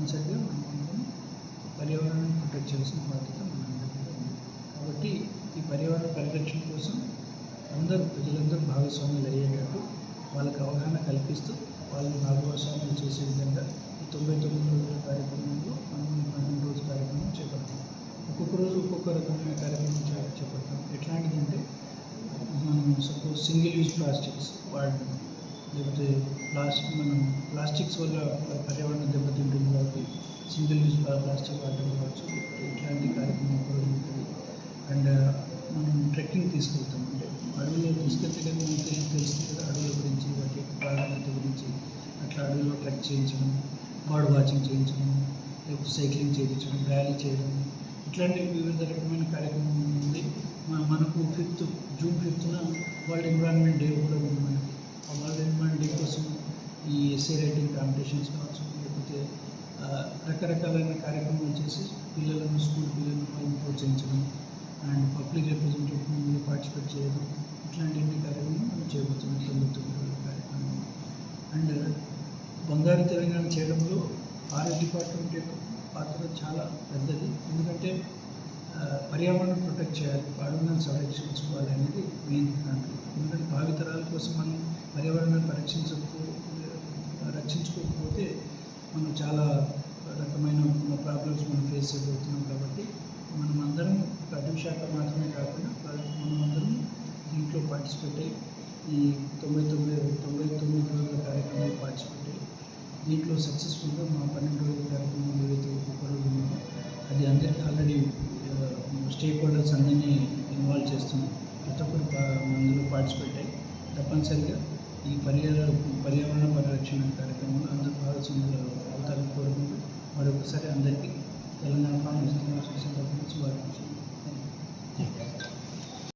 తప్పనిసరిగా మనం పర్యావరణాన్ని ప్రొటెక్ట్ చేయాల్సిన బాధ్యత మనందరికీ ఉంది. కాబట్టి ఈ పర్యావరణ పరిరక్షణ కోసం ప్రజలందరూ భాగస్వాములు అయ్యేటట్టు వాళ్ళకి అవగాహన కల్పిస్తూ వాళ్ళని భాగస్వాములు చేసే విధంగా ఈ 99 రోజుల కార్యక్రమంలో మనం 12 రోజుల కార్యక్రమం చేపడతాం. ఒక్కొక్క రోజు ఒక్కొక్క రకమైన కార్యక్రమం చేపడతాం. ఎట్లాంటిదంటే మనం సపోజ్ సింగిల్ యూజ్ ప్లాస్టిక్స్ వాడడం, లేకపోతే ప్లాస్టిక్స్ వల్ల పర్యావరణం దెబ్బతింటుంది కాబట్టి సింగిల్ యూజ్ ప్లాస్టిక్ వాడడం కావచ్చు, ఇట్లాంటి కార్యక్రమం కూడా ఉంటుంది. అండ్ మనం ట్రెక్కింగ్ తీసుకెళ్తాం, అంటే అడవిలో తీసుకెళ్తే మనకి తెలుస్తుంది కదా అడవుల గురించి, వాటి ప్రాధాన్యత గురించి. అట్లా అడవిలో ట్రెక్ చేయించడం, బర్డ్ వాచింగ్ చేయించడం, లేకపోతే సైక్లింగ్ చేయించడం, ర్యాలీ చేయడం, ఇట్లాంటి వివిధ రకమైన కార్యక్రమం ఉంది. మనకు జూన్ 5న వరల్డ్ ఎన్విరాన్మెంట్ డే కూడా ఉంది మనకి. ఆ వరల్డ్ ఎన్విరాన్మెంట్ డే కోసం ఈ ఎస్సే రైటింగ్ కాంపిటీషన్స్ కావచ్చు, లేకపోతే రకరకాలైన కార్యక్రమాలు చేసి స్కూల్ పిల్లలను వాళ్ళని ప్రోత్సహించడం అండ్ పబ్లిక్ రిప్రజెంటేటివ్ పార్టిసిపేట్ చేయడం, ఇట్లాంటి కార్యక్రమం మనం చేయబోతున్నాం 99 రోజుల కార్యక్రమం. అండ్ బంగారు తెలంగాణ చేయడంలో ఫారెస్ట్ డిపార్ట్మెంట్ యొక్క పాత్ర చాలా పెద్దది. ఎందుకంటే పర్యావరణం ప్రొటెక్ట్ చేయాలి, అడవులను సంరక్షించుకోవాలి అనేది మెయిన్ దాంట్లో. ఎందుకంటే భావితరాల కోసం మనం పర్యావరణాన్ని రక్షించుకోకపోతే మనం చాలా రకమైన ప్రాబ్లమ్స్ మనం ఫేస్ చేయబోతున్నాం. కాబట్టి మనం అందరం ఒక అటవీ శాఖ మాత్రమే కాకుండా మనమందరం దీంట్లో పార్టిసిపేట్ అయ్యి ఈ 99 రోజుల కార్యక్రమంలో పార్టిసిపేట్ అయ్యి దీంట్లో సక్సెస్ఫుల్గా మా 12 రోజుల కార్యక్రమం ఏదైతే ఒక్కొక్క రోజు ఉందో అది అందరికీ ఆల్రెడీ స్టేక్ హోల్డర్స్ అందరినీ ఇన్వాల్వ్ చేస్తున్నాం. ప్రతి ఒక్కరు అందులో పార్టిసిపేట్ అయ్యి తప్పనిసరిగా ఈ పర్యావరణ పరిరక్షణ కార్యక్రమంలో అందరూ భాగస్వాములు అవుతారని కోరుకుంటూ మరొకసారి అందరికీ తెలంగాణ ఫార్మర్స్ శుభాకాంక్షలు.